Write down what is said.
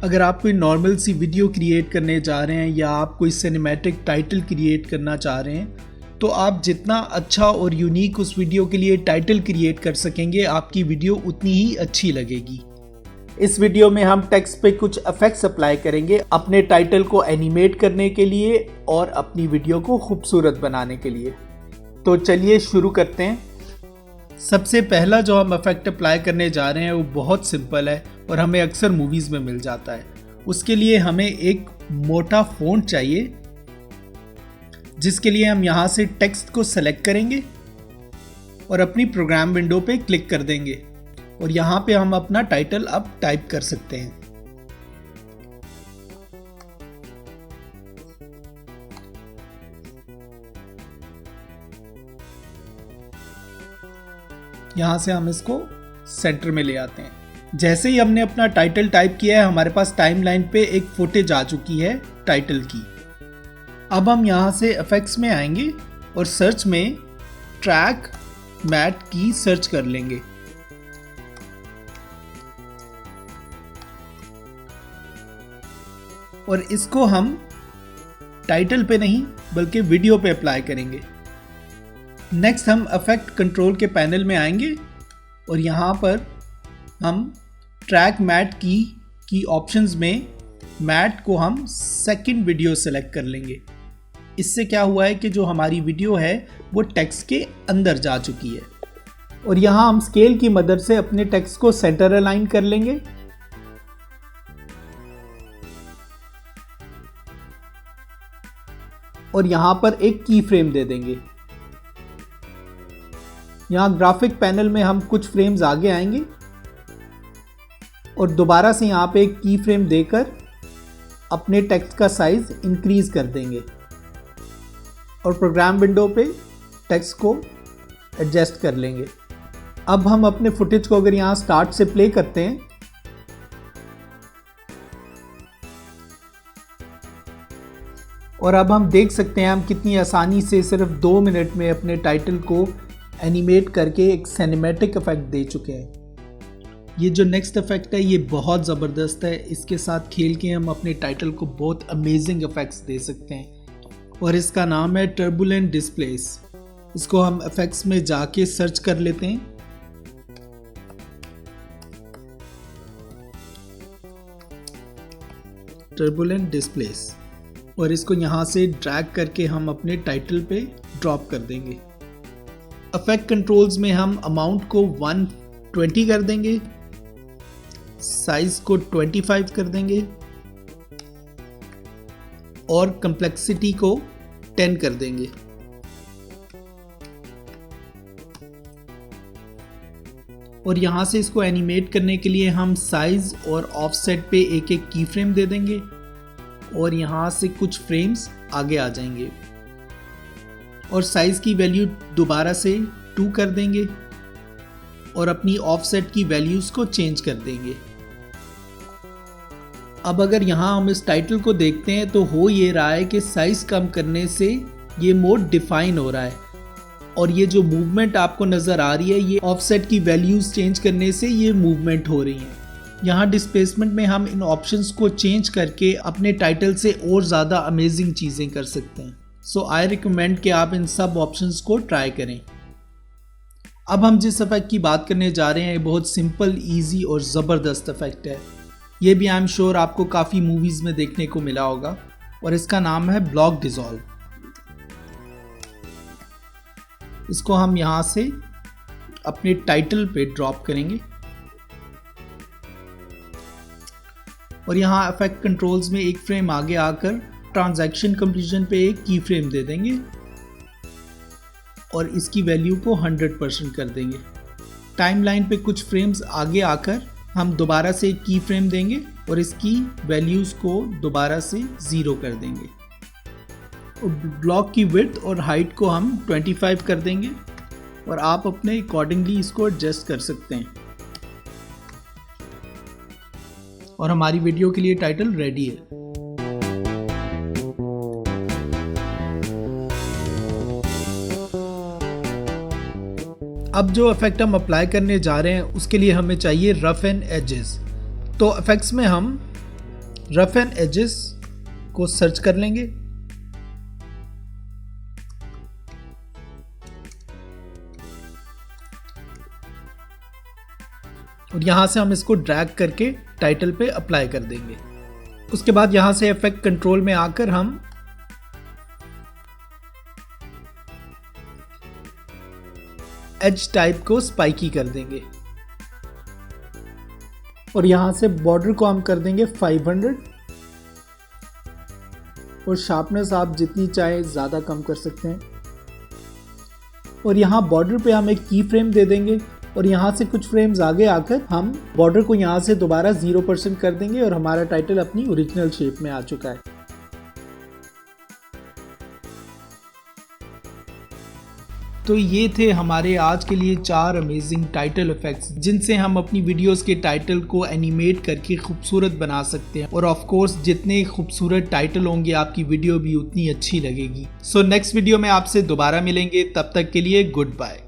अगर आप कोई नॉर्मल सी वीडियो क्रिएट करने जा रहे हैं या आप कोई सिनेमैटिक टाइटल क्रिएट करना चाह रहे हैं तो आप जितना अच्छा और यूनिक उस वीडियो के लिए टाइटल क्रिएट कर सकेंगे आपकी वीडियो उतनी ही अच्छी लगेगी। इस वीडियो में हम टेक्स्ट पे कुछ इफेक्ट्स अप्लाई करेंगे अपने टाइटल को एनिमेट करने के लिए और अपनी वीडियो को खूबसूरत बनाने के लिए। तो चलिए शुरू करते हैं। सबसे पहला जो हम इफेक्ट अप्लाई करने जा रहे हैं वो बहुत सिंपल है और हमें अक्सर मूवीज़ में मिल जाता है। उसके लिए हमें एक मोटा फ़ॉन्ट चाहिए, जिसके लिए हम यहाँ से टेक्स्ट को सेलेक्ट करेंगे और अपनी प्रोग्राम विंडो पे क्लिक कर देंगे और यहाँ पे हम अपना टाइटल अब टाइप कर सकते हैं। यहाँ से हम इसको सेंटर में ले आते हैं। जैसे ही हमने अपना टाइटल टाइप किया है हमारे पास टाइमलाइन पे एक फुटेज आ चुकी है टाइटल की। अब हम यहाँ से इफेक्ट्स में आएंगे और सर्च में ट्रैक मैट की सर्च कर लेंगे। और इसको हम टाइटल पे नहीं बल्कि वीडियो पे अप्लाई करेंगे। नेक्स्ट हम इफेक्ट कंट्रोल के पैनल में आएंगे और यहाँ पर हम ट्रैक मैट की ऑप्शंस में मैट को हम सेकंड वीडियो सेलेक्ट कर लेंगे। इससे क्या हुआ है कि जो हमारी वीडियो है वो टेक्स्ट के अंदर जा चुकी है। और यहाँ हम स्केल की मदद से अपने टेक्स्ट को सेंटर अलाइन कर लेंगे। और यहाँ पर एक की फ्रेम दे देंगे। यहाँ ग्राफिक पैनल में हम कुछ फ्रेम्स आगे आएंगे और दोबारा से यहाँ पे एक की फ्रेम देकर अपने टेक्स्ट का साइज इंक्रीज कर देंगे और प्रोग्राम विंडो पे टेक्स्ट को एडजस्ट कर लेंगे। अब हम अपने फुटेज को अगर यहाँ स्टार्ट से प्ले करते हैं और अब हम देख सकते हैं हम कितनी आसानी से सिर्फ 2 मिनट में अपने टाइटल को एनिमेट करके एक सिनेमैटिक इफेक्ट दे चुके हैं। ये जो नेक्स्ट इफेक्ट है ये बहुत ज़बरदस्त है। इसके साथ खेल के हम अपने टाइटल को बहुत अमेजिंग इफेक्ट्स दे सकते हैं और इसका नाम है टर्बुलेंट डिस्प्लेस। इसको हम इफेक्ट्स में जाके सर्च कर लेते हैं। टर्बुलेंट डिस्प्लेस और इसको यहाँ से ड्रैग करके हम अपने टाइटल पे ड्रॉप कर देंगे। इफेक्ट कंट्रोल्स में हम अमाउंट को 120 कर देंगे, साइज को 25 कर देंगे और कंप्लेक्सिटी को 10 कर देंगे। और यहाँ से इसको एनिमेट करने के लिए हम साइज और ऑफसेट पे एक एक की फ्रेम दे देंगे और यहाँ से कुछ फ्रेम्स आगे आ जाएंगे और साइज की वैल्यू दोबारा से 2 कर देंगे और अपनी ऑफसेट की वैल्यूज को चेंज कर देंगे। अब अगर यहाँ हम इस टाइटल को देखते हैं तो हो ये रहा है कि साइज कम करने से ये मोड डिफाइन हो रहा है और ये जो मूवमेंट आपको नजर आ रही है ये ऑफसेट की वैल्यूज चेंज करने से ये मूवमेंट हो रही है। यहाँ डिस्प्लेसमेंट में हम इन ऑप्शंस को चेंज करके अपने टाइटल से और ज़्यादा अमेजिंग चीज़ें कर सकते हैं। सो आई रिकमेंड कि आप इन सब ऑप्शंस को ट्राई करें। अब हम जिस इफेक्ट की बात करने जा रहे हैं ये बहुत सिंपल, इजी और ज़बरदस्त इफेक्ट है। ये भी आई एम श्योर आपको काफ़ी मूवीज़ में देखने को मिला होगा और इसका नाम है ब्लॉक डिसॉल्व। इसको हम यहाँ से अपने टाइटल पे ड्रॉप करेंगे और यहाँ इफेक्ट कंट्रोल्स में एक फ्रेम आगे आकर ट्रांजैक्शन कंप्लीशन पे एक की फ्रेम दे देंगे और इसकी वैल्यू को 100% कर देंगे। टाइमलाइन पे कुछ फ्रेम्स आगे आकर हम दोबारा से एक की फ्रेम देंगे और इसकी वैल्यूज को दोबारा से 0 कर देंगे। और ब्लॉक की विड्थ और हाइट को हम 25 कर देंगे और आप अपने अकॉर्डिंगली इसको एडजस्ट कर सकते हैं। और हमारी वीडियो के लिए टाइटल रेडी है। अब जो इफेक्ट हम अप्लाई करने जा रहे हैं उसके लिए हमें चाहिए रफ एंड एजेस। तो इफेक्ट्स में हम रफ एंड एजेस को सर्च कर लेंगे और यहां से हम इसको ड्रैग करके टाइटल पे अप्लाई कर देंगे। उसके बाद यहां से इफेक्ट कंट्रोल में आकर हम एज टाइप को स्पाइकी कर देंगे और यहां से बॉर्डर को हम कर देंगे 500 और शार्पनेस आप जितनी चाहे ज्यादा कम कर सकते हैं। और यहां बॉर्डर पे हम एक की फ्रेम दे देंगे और यहां से कुछ फ्रेम्स आगे आकर हम बॉर्डर को यहां से दोबारा 0% कर देंगे और हमारा टाइटल अपनी ओरिजिनल शेप में आ चुका है। तो ये थे हमारे आज के लिए 4 अमेजिंग टाइटल इफेक्ट्स जिनसे हम अपनी वीडियोस के टाइटल को एनिमेट करके खूबसूरत बना सकते हैं और ऑफ कोर्स जितने खूबसूरत टाइटल होंगे आपकी वीडियो भी उतनी अच्छी लगेगी। सो नेक्स्ट वीडियो में आपसे दोबारा मिलेंगे, तब तक के लिए गुड बाय।